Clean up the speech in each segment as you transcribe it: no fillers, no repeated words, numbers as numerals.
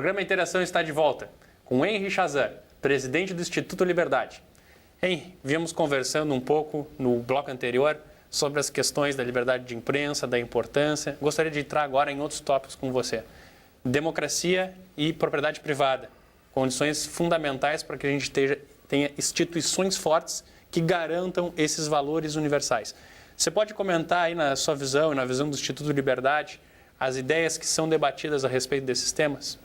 programa Interação está de volta com Henry Chazan, presidente do Instituto Liberdade. Henry, viemos conversando um pouco no bloco anterior sobre as questões da liberdade de imprensa, da importância. Gostaria de entrar agora em outros tópicos com você. Democracia e propriedade privada, condições fundamentais para que a gente tenha instituições fortes que garantam esses valores universais. Você pode comentar aí na sua visão e na visão do Instituto Liberdade as ideias que são debatidas a respeito desses temas?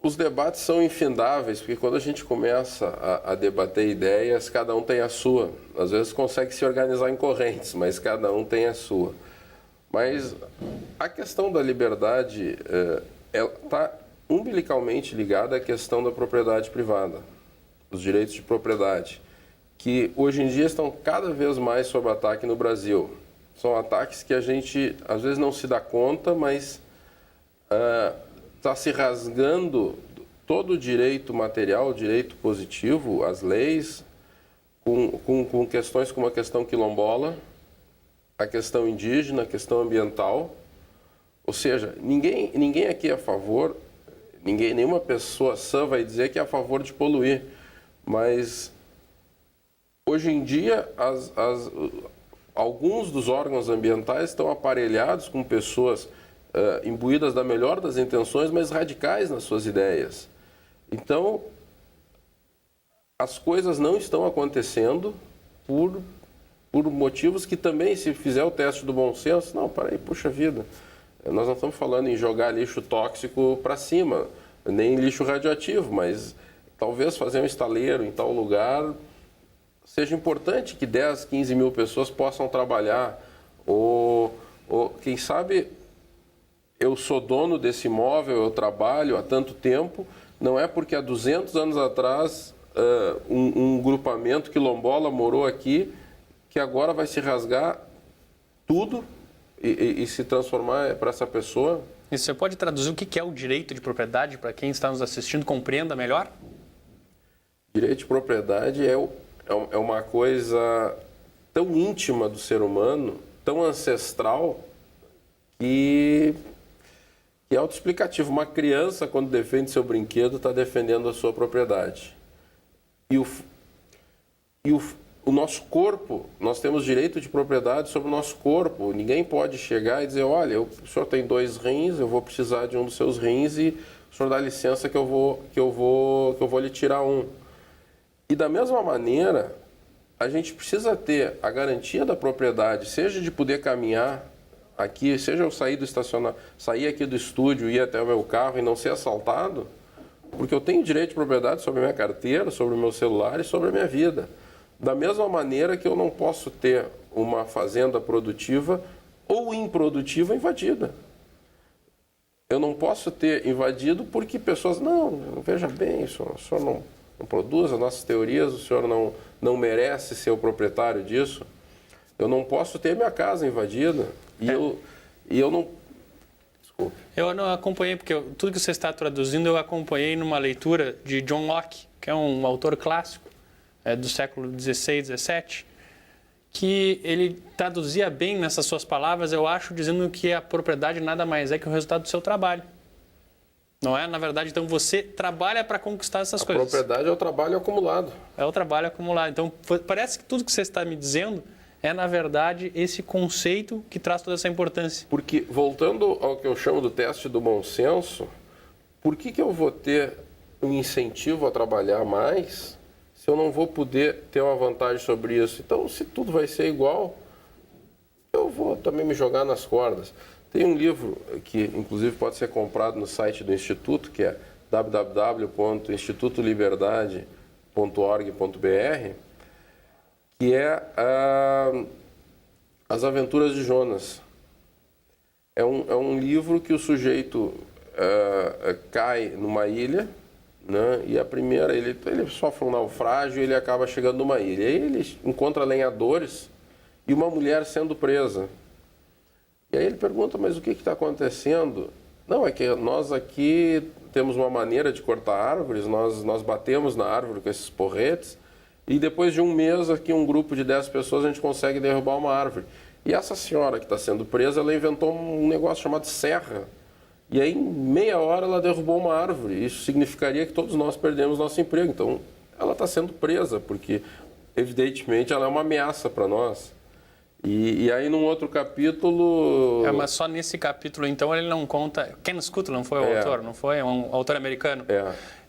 Os debates são infindáveis, porque quando a gente começa a debater ideias, cada um tem a sua. Às vezes consegue se organizar em correntes, mas cada um tem a sua. Mas a questão da liberdade está umbilicalmente ligada à questão da propriedade privada, dos direitos de propriedade, que hoje em dia estão cada vez mais sob ataque no Brasil. São ataques que a gente às vezes não se dá conta, mas está se rasgando todo o direito material, o direito positivo, as leis, com questões como a questão quilombola, a questão indígena, a questão ambiental. Ou seja, ninguém aqui é a favor, nenhuma pessoa sã vai dizer que é a favor de poluir, mas hoje em dia alguns dos órgãos ambientais estão aparelhados com pessoas imbuídas da melhor das intenções, mas radicais nas suas ideias. Então, as coisas não estão acontecendo por motivos que também, se fizer o teste do bom senso, não, peraí, puxa vida, nós não estamos falando em jogar lixo tóxico para cima, nem lixo radioativo, mas talvez fazer um estaleiro em tal lugar seja importante que 10, 15 mil pessoas possam trabalhar, ou quem sabe eu sou dono desse imóvel, eu trabalho há tanto tempo, não é porque há 200 anos atrás um grupamento quilombola morou aqui, que agora vai se rasgar tudo e se transformar para essa pessoa. E você pode traduzir o que é o direito de propriedade para quem está nos assistindo compreenda melhor? Direito de propriedade é uma coisa tão íntima do ser humano, tão ancestral, que é autoexplicativo. Uma criança, quando defende seu brinquedo, está defendendo a sua propriedade. E o nosso corpo, nós temos direito de propriedade sobre o nosso corpo. Ninguém pode chegar e dizer, olha, o senhor tem 2 rins, eu vou precisar de um dos seus rins e o senhor dá licença que eu vou lhe tirar um. E da mesma maneira, a gente precisa ter a garantia da propriedade, seja de poder caminhar aqui, seja eu sair aqui do estúdio, ir até o meu carro e não ser assaltado, porque eu tenho direito de propriedade sobre a minha carteira, sobre o meu celular e sobre a minha vida. Da mesma maneira que eu não posso ter uma fazenda produtiva ou improdutiva invadida. Eu não posso ter invadido porque pessoas, não, veja bem, o senhor não produz as nossas teorias, o senhor não merece ser o proprietário disso. Eu não posso ter minha casa invadida e eu não... Desculpe. Eu não acompanhei, porque tudo que você está traduzindo eu acompanhei numa leitura de John Locke, que é um autor clássico do século XVI, XVII, que ele traduzia bem nessas suas palavras, eu acho, dizendo que a propriedade nada mais é que o resultado do seu trabalho. Não é? Na verdade, então você trabalha para conquistar essas coisas. A propriedade é o trabalho acumulado. É o trabalho acumulado. Então, parece que tudo que você está me dizendo é, na verdade, esse conceito que traz toda essa importância. Porque, voltando ao que eu chamo do teste do bom senso, por que eu vou ter um incentivo a trabalhar mais se eu não vou poder ter uma vantagem sobre isso? Então, se tudo vai ser igual, eu vou também me jogar nas cordas. Tem um livro que, inclusive, pode ser comprado no site do Instituto, que é www.institutoliberdade.org.br, que é As Aventuras de Jonas. É um livro que o sujeito cai numa ilha, né, e a primeira, ele sofre um naufrágio e ele acaba chegando numa ilha. Aí ele encontra lenhadores e uma mulher sendo presa. E aí ele pergunta, mas o que está acontecendo? Não, é que nós aqui temos uma maneira de cortar árvores, nós batemos na árvore com esses porretes, e depois de um mês aqui um grupo de 10 pessoas a gente consegue derrubar uma árvore. E essa senhora que está sendo presa, ela inventou um negócio chamado serra, E aí, em meia hora, ela derrubou uma árvore. Isso significaria que todos nós perdemos nosso emprego. Então, ela está sendo presa, porque, evidentemente, ela é uma ameaça para nós. E aí, num outro capítulo... Mas só nesse capítulo, então, ele não conta... Ken Sutherland foi o autor, não foi? Um autor americano.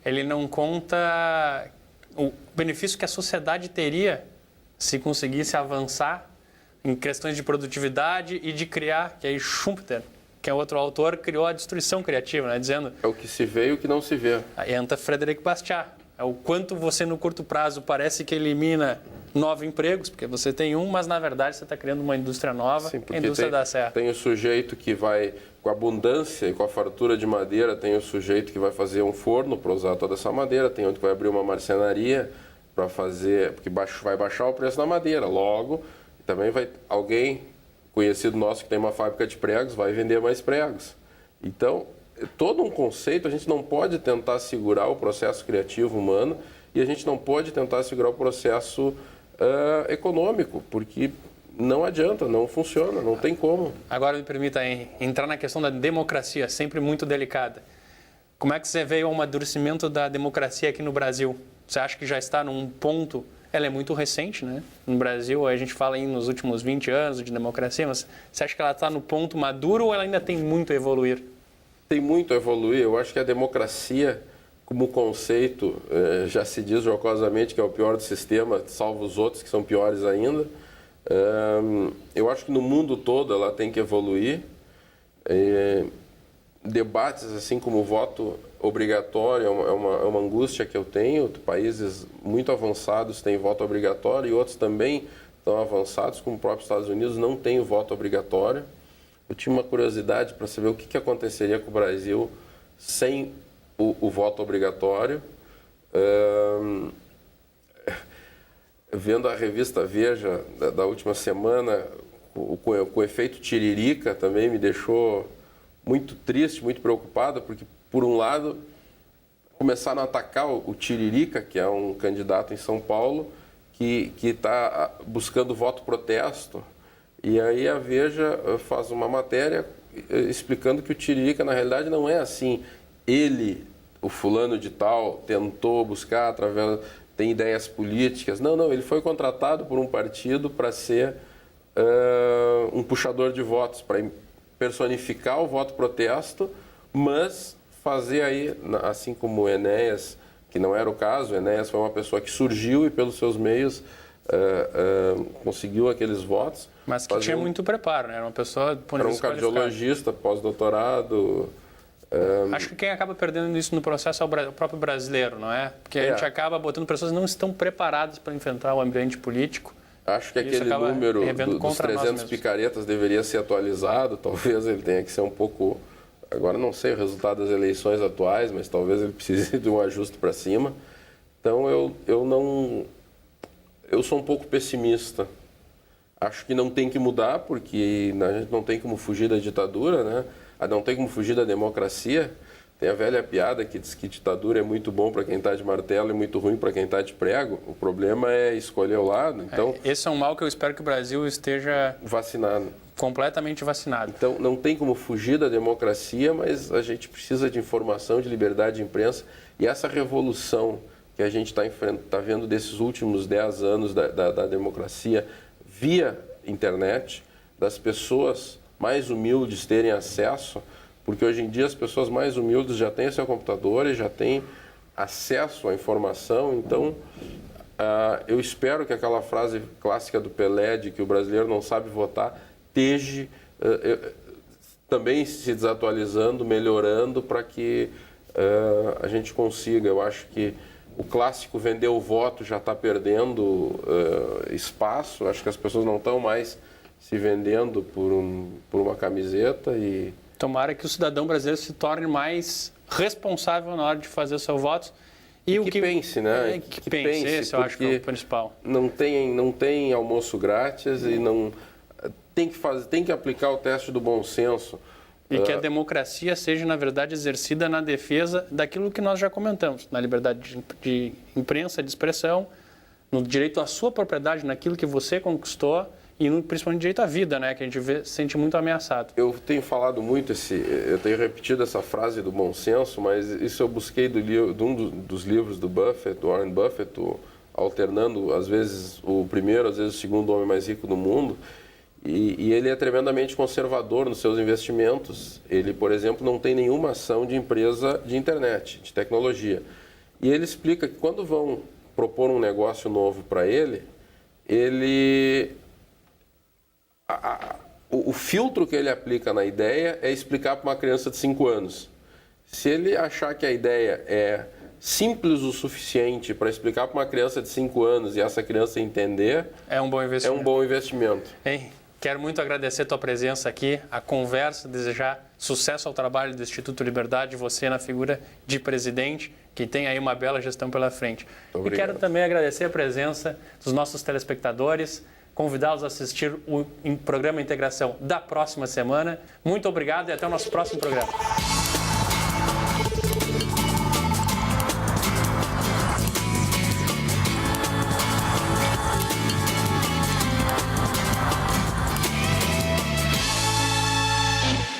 Ele não conta o benefício que a sociedade teria se conseguisse avançar em questões de produtividade e de criar, que aí Schumpeter, que é outro autor, criou a destruição criativa, né? Dizendo... É o que se vê e o que não se vê. Aí entra Frederic Bastiat. É o quanto você, no curto prazo, parece que elimina 9 empregos, porque você tem um, mas, na verdade, você está criando uma indústria nova. Sim, a indústria dá certo. Tem o sujeito que vai, com a abundância e com a fartura de madeira, tem o sujeito que vai fazer um forno para usar toda essa madeira, tem outro que vai abrir uma marcenaria para fazer... Porque vai baixar o preço da madeira. Logo, também vai alguém conhecido nosso que tem uma fábrica de pregos, vai vender mais pregos. Então, todo um conceito, a gente não pode tentar segurar o processo criativo humano e a gente não pode tentar segurar o processo econômico, porque não adianta, não funciona, não tem como. Agora me permita entrar na questão da democracia, sempre muito delicada. Como é que você vê o amadurecimento da democracia aqui no Brasil? Você acha que já está num ponto... Ela é muito recente, né? No Brasil, a gente fala nos últimos 20 anos de democracia, mas você acha que ela está no ponto maduro ou ela ainda tem muito a evoluir? Tem muito a evoluir. Eu acho que a democracia, como conceito, já se diz jocosamente que é o pior do sistema, salvo os outros que são piores ainda. Eu acho que no mundo todo ela tem que evoluir. Debates assim como o voto obrigatório é uma angústia que eu tenho. Países muito avançados têm voto obrigatório e outros também tão avançados, como o próprio Estados Unidos, não tem o voto obrigatório. Eu tinha uma curiosidade para saber o que aconteceria com o Brasil sem o voto obrigatório. Vendo a revista Veja da última semana, com o efeito Tiririca também me deixou muito triste, muito preocupado, porque, por um lado, começaram a atacar o Tiririca, que é um candidato em São Paulo, que está buscando voto protesto. E aí a Veja faz uma matéria explicando que o Tiririca, na realidade, não é assim. Ele, o fulano de tal, tentou buscar através... tem ideias políticas. Não, ele foi contratado por um partido para ser um puxador de votos, para personificar o voto protesto, mas fazer aí, assim como o Enéas, que não era o caso, o Enéas foi uma pessoa que surgiu e pelos seus meios conseguiu aqueles votos. Mas que tinha muito preparo, né? Era uma pessoa... Era um cardiologista, pós-doutorado. Acho que quem acaba perdendo isso no processo é o próprio brasileiro, não é? Porque a gente acaba botando pessoas que não estão preparadas para enfrentar o ambiente político. Acho que aquele número dos 300 picaretas deveria ser atualizado. Talvez ele tenha que ser um pouco... Agora não sei o resultado das eleições atuais, mas talvez ele precise de um ajuste para cima. Então eu sou um pouco pessimista. Acho que não tem que mudar, porque a gente não tem como fugir da ditadura, né? Não tem como fugir da democracia. Tem a velha piada que diz que ditadura é muito bom para quem está de martelo e muito ruim para quem está de prego. O problema é escolher o lado. Então, esse é um mal que eu espero que o Brasil esteja vacinado. Completamente vacinado. Então, não tem como fugir da democracia, mas a gente precisa de informação, de liberdade de imprensa. E essa revolução que a gente está vendo desses últimos 10 anos da democracia via internet, das pessoas mais humildes terem acesso, porque hoje em dia as pessoas mais humildes já têm seu computador e já têm acesso à informação. Então, eu espero que aquela frase clássica do Pelé de que o brasileiro não sabe votar esteja também se desatualizando, melhorando para que a gente consiga. Eu acho que o clássico vender o voto já está perdendo espaço. Acho que as pessoas não estão mais se vendendo por uma camiseta e... Tomara que o cidadão brasileiro se torne mais responsável na hora de fazer o seu voto. E que pense, né? Que pense, esse eu acho que é o principal. Não tem almoço grátis e não tem que aplicar o teste do bom senso. E que a democracia seja, na verdade, exercida na defesa daquilo que nós já comentamos, na liberdade de imprensa, de expressão, no direito à sua propriedade, naquilo que você conquistou e principalmente direito à vida, né, que a gente sente muito ameaçado. Eu tenho falado muito, eu tenho repetido essa frase do bom senso, mas isso eu busquei de um dos livros do Buffett, do Warren Buffett, alternando às vezes o primeiro, às vezes o segundo homem mais rico do mundo, e ele é tremendamente conservador nos seus investimentos. Ele, por exemplo, não tem nenhuma ação de empresa de internet, de tecnologia. E ele explica que quando vão propor um negócio novo para ele, o filtro que ele aplica na ideia é explicar para uma criança de 5 anos. Se ele achar que a ideia é simples o suficiente para explicar para uma criança de 5 anos e essa criança entender, é um bom investimento. É um bom investimento. Hein? Quero muito agradecer a tua presença aqui, a conversa, desejar sucesso ao trabalho do Instituto Liberdade, você na figura de presidente, que tem aí uma bela gestão pela frente. Obrigado. E quero também agradecer a presença dos nossos telespectadores, convidá-los a assistir o programa Integração da próxima semana. Muito obrigado e até o nosso próximo programa.